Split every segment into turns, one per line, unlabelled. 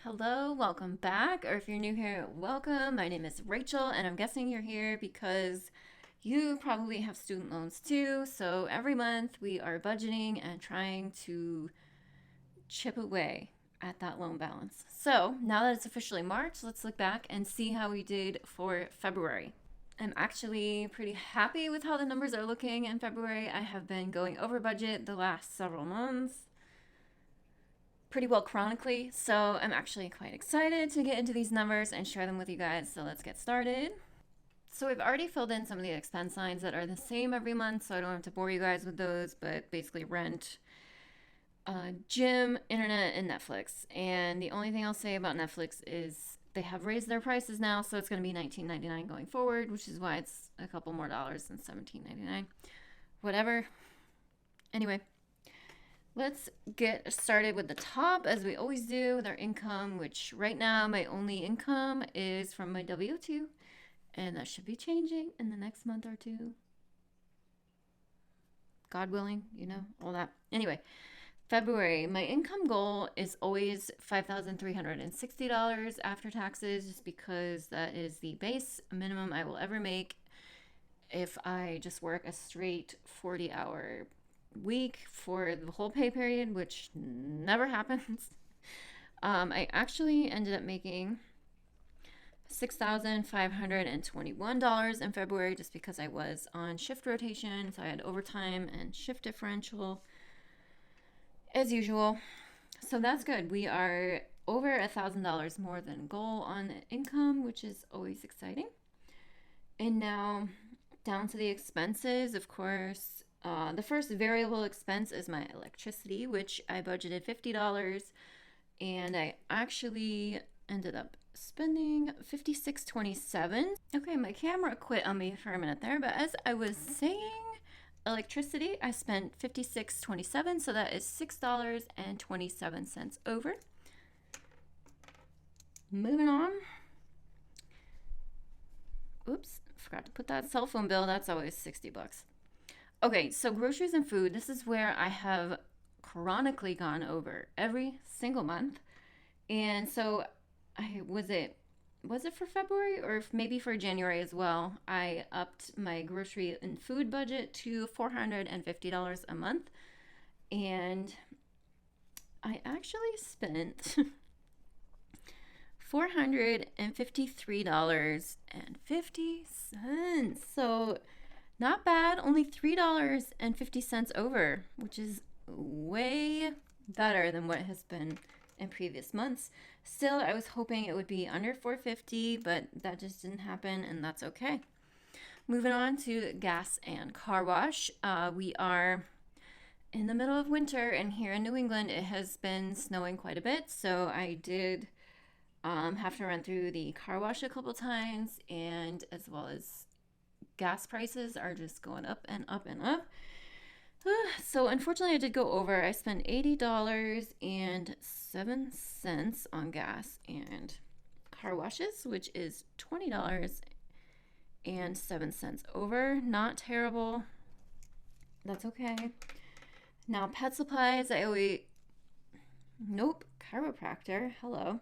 Hello, welcome back. Or if you're new here, welcome. My name is Rachel, and I'm guessing you're here because you probably have student loans too. So every month we are budgeting and trying to chip away at that loan balance. So now that it's officially March, let's look back and see how we did for February. I'm actually pretty happy with how the numbers are looking in February. I have been going over budget the last several months pretty well chronically, so I'm actually quite excited to get into these numbers and share them with you guys. So let's get started. So we've already filled in some of the expense lines that are the same every month, so I don't have to bore you guys with those, but basically rent, gym, internet, and Netflix. And the only thing I'll say about Netflix is they have raised their prices now, so it's going to be $19.99 going forward, which is why it's a couple more dollars than $17.99. Whatever. Anyway, let's get started with the top, as we always do, with our income, which right now my only income is from my W-2, and that should be changing in the next month or two. God willing, all that. Anyway, February, my income goal is always $5,360 after taxes, just because that is the base minimum I will ever make if I just work a straight 40-hour week for the whole pay period, which never happens. I actually ended up making $6,521 in February just because I was on shift rotation, so I had overtime and shift differential as usual. So that's good. We are over $1,000 more than goal on income, which is always exciting. And now down to the expenses, of course. The first variable expense is my electricity, which I budgeted $50, and I actually ended up spending $56.27. Okay, my camera quit on me for a minute there, but as I was saying, electricity, I spent $56.27, so that is $6.27 over. Moving on. Oops, forgot to put that cell phone bill. That's always $60. Okay, so groceries and food, this is where I have chronically gone over every single month. And so was it for February or maybe for January as well? I upped my grocery and food budget to $450 a month. And I actually spent $453.50. So not bad, only $3.50 over, which is way better than what it has been in previous months. Still, I was hoping it would be under $4.50, but that just didn't happen, and that's okay. Moving on to gas and car wash. We are in the middle of winter, and here in New England, it has been snowing quite a bit, so I did have to run through the car wash a couple times, and as well as gas prices are just going up and up and up. So unfortunately I did go over. I spent $80.07 on gas and car washes, which is $20.07 over. Not terrible. That's okay. Now pet supplies, nope, chiropractor, hello.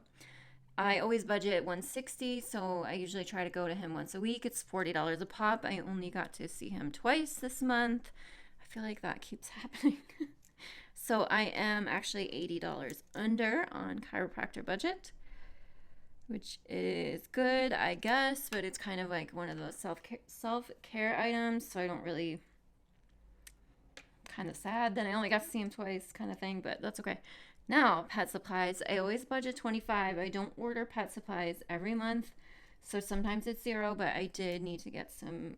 I always budget $160, so I usually try to go to him once a week. It's $40 a pop. I only got to see him twice this month. I feel like that keeps happening. So I am actually $80 under on chiropractor budget, which is good, I guess, but it's kind of like one of those self-care items, so I don't really, kind of sad that I only got to see him twice kind of thing, but that's okay. Now, pet supplies, I always budget $25. I don't order pet supplies every month, so sometimes it's $0, but I did need to get some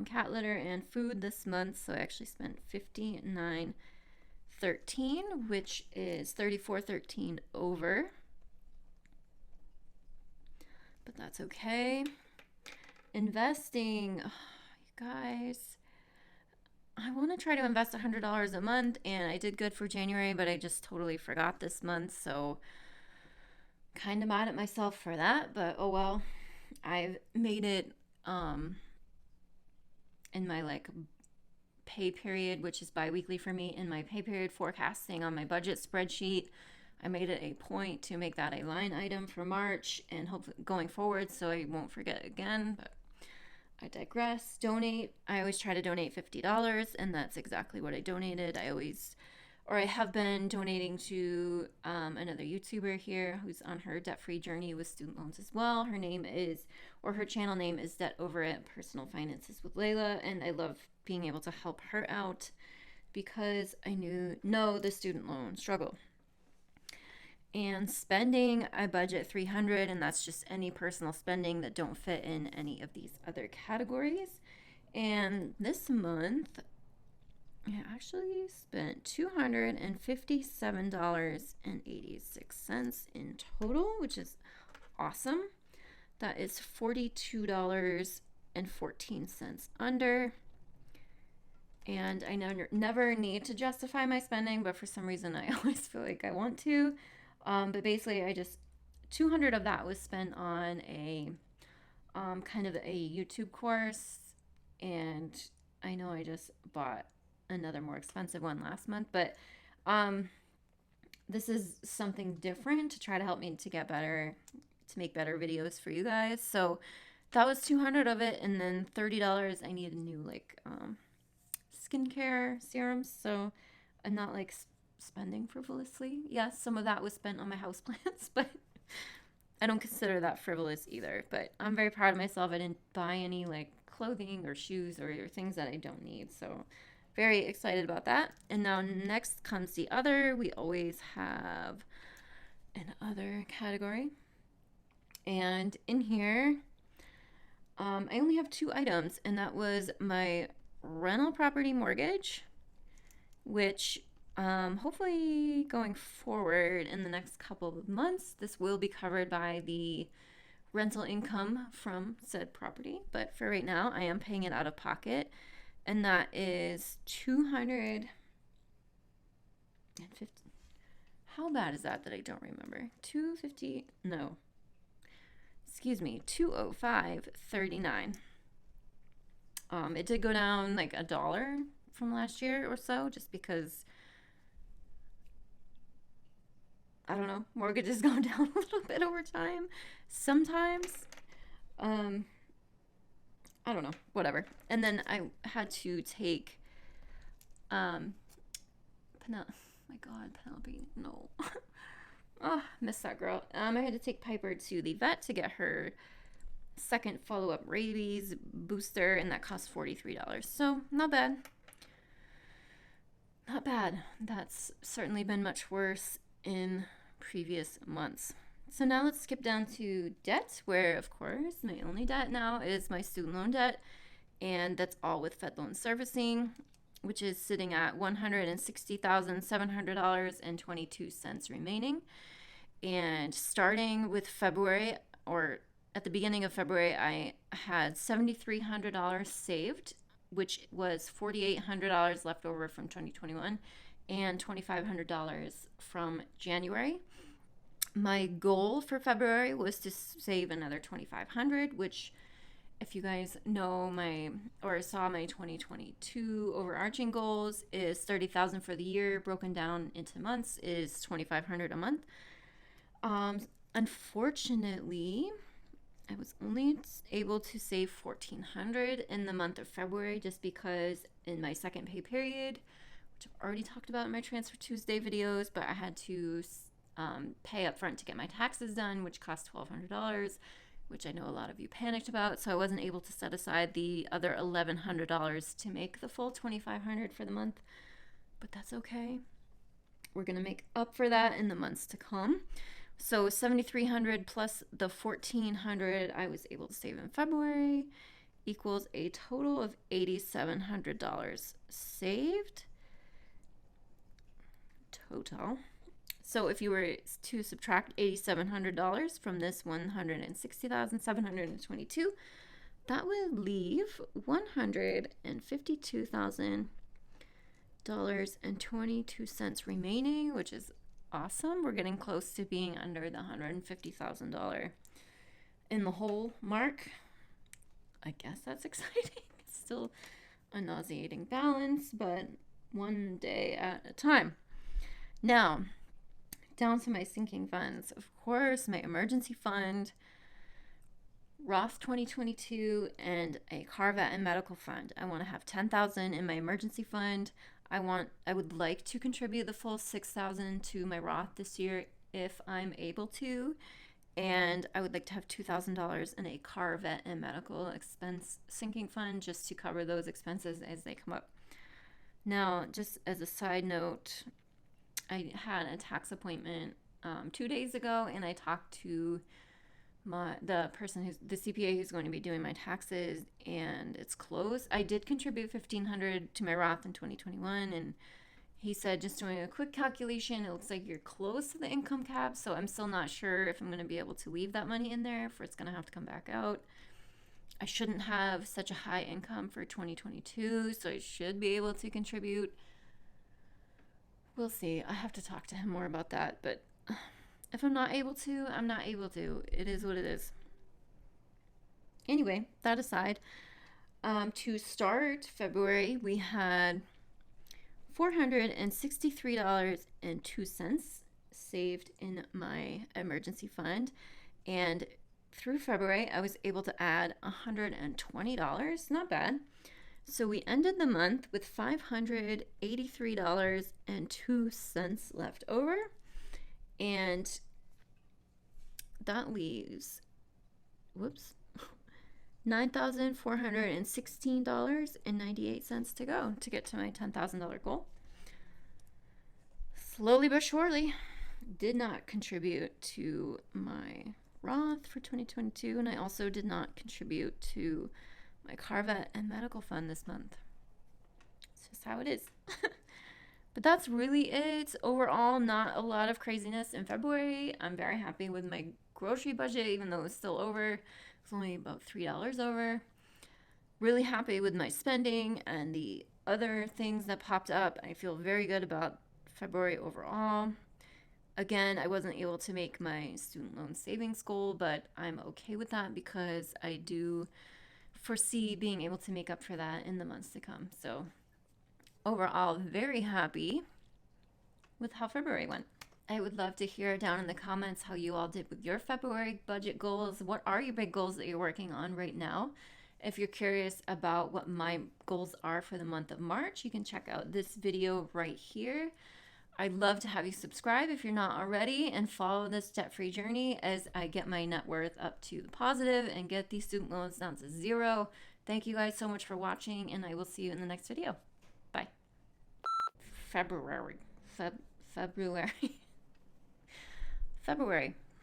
cat litter and food this month, so I actually spent $59.13, which is $34.13 over, but that's okay. Investing, oh, you guys, I want to try to invest $100 a month, and I did good for January, but I just totally forgot this month, so kind of mad at myself for that, but oh well. I've made it in my pay period, which is bi-weekly for me, in my pay period forecasting on my budget spreadsheet. I made it a point to make that a line item for March and hope going forward so I won't forget again. But I digress. Donate. I always try to donate $50, and that's exactly what I donated. I have been donating to another YouTuber here who's on her debt-free journey with student loans as well. Her channel name is Debt Over It, Personal Finances with Layla, and I love being able to help her out because I know the student loan struggle. And spending, I budget $300, and that's just any personal spending that don't fit in any of these other categories. And this month, I actually spent $257.86 in total, which is awesome. That is $42.14 under. And I never need to justify my spending, but for some reason I always feel like I want to. But basically, 200 of that was spent on a kind of a YouTube course, and I know I just bought another more expensive one last month, but this is something different to try to help me to get better, to make better videos for you guys. So that was 200 of it, and then $30 I need a new skincare serums, so I'm not spending frivolously. Yes, some of that was spent on my houseplants, but I don't consider that frivolous either. But I'm very proud of myself. I didn't buy any clothing or shoes or things that I don't need, so very excited about that. And now next comes the other. We always have an other category, and in here I only have 2 items, and that was my rental property mortgage, which hopefully going forward in the next couple of months, this will be covered by the rental income from said property. But for right now, I am paying it out of pocket, and that is $250. How bad is that I don't remember? $250? No. Excuse me, $205.39. It did go down $1 from last year or so, just because I don't know, mortgages go down a little bit over time sometimes. I don't know, whatever. And then I had to take Penelope, no. Oh, miss that girl. I had to take Piper to the vet to get her second follow-up rabies booster, and that cost $43. So not bad. Not bad. That's certainly been much worse in previous months. So now let's skip down to debt, where of course my only debt now is my student loan debt, and that's all with Fed loan servicing, which is sitting at $160,700.22 remaining. And starting with February, or at the beginning of February, I had $7,300 saved, which was $4,800 left over from 2021 and $2,500 from January. My goal for February was to save another $2,500, which, if you guys know saw my 2022 overarching goals, is $30,000 for the year, broken down into months is $2,500 a month. Unfortunately, I was only able to save $1,400 in the month of February, just because in my second pay period, which I've already talked about in my Transfer Tuesday videos, but I had to pay up front to get my taxes done, which cost $1,200, which I know a lot of you panicked about. So I wasn't able to set aside the other $1,100 to make the full $2,500 for the month, but that's okay. We're going to make up for that in the months to come. So $7,300 plus the $1,400 I was able to save in February equals a total of $8,700 saved total. So if you were to subtract $8,700 from this $160,722, that would leave $152,000.22 remaining, which is awesome. We're getting close to being under the $150,000 in the hole mark. I guess that's exciting. It's still a nauseating balance, but one day at a time. Now, down to my sinking funds. Of course, my emergency fund, Roth 2022, and a car vet and medical fund. I want to have 10,000 in my emergency fund. I would like to contribute the full 6,000 to my Roth this year if I'm able to. And I would like to have $2,000 in a car vet and medical expense sinking fund just to cover those expenses as they come up. Now, just as a side note, I had a tax appointment 2 days ago, and I talked to the CPA who's going to be doing my taxes, and it's close. I did contribute $1,500 to my Roth in 2021, and he said, just doing a quick calculation, it looks like you're close to the income cap, so I'm still not sure if I'm going to be able to leave that money in there, if it's going to have to come back out. I shouldn't have such a high income for 2022, so I should be able to contribute. We'll see. I have to talk to him more about that, but if I'm not able to, I'm not able to. It is what it is. Anyway, that aside, to start February, we had $463.02 saved in my emergency fund, and through February, I was able to add $120. Not bad. So we ended the month with $583.02 left over. And that leaves, $9,416.98 to go to get to my $10,000 goal. Slowly but surely, did not contribute to my Roth for 2022, and I also did not contribute to my car vet and medical fund this month. It's just how it is. But that's really it. Overall, not a lot of craziness in February. I'm very happy with my grocery budget, even though it's still over. It's only about $3 over. Really happy with my spending and the other things that popped up. I feel very good about February overall. Again, I wasn't able to make my student loan savings goal, but I'm okay with that because I do foresee being able to make up for that in the months to come. So overall, very happy with how February went. I would love to hear down in the comments how you all did with your February budget goals. What are your big goals that you're working on right now? If you're curious about what my goals are for the month of March, you can check out this video right here. I'd love to have you subscribe if you're not already and follow this debt-free journey as I get my net worth up to the positive and get these student loans down to zero. Thank you guys so much for watching, and I will see you in the next video. Bye. February.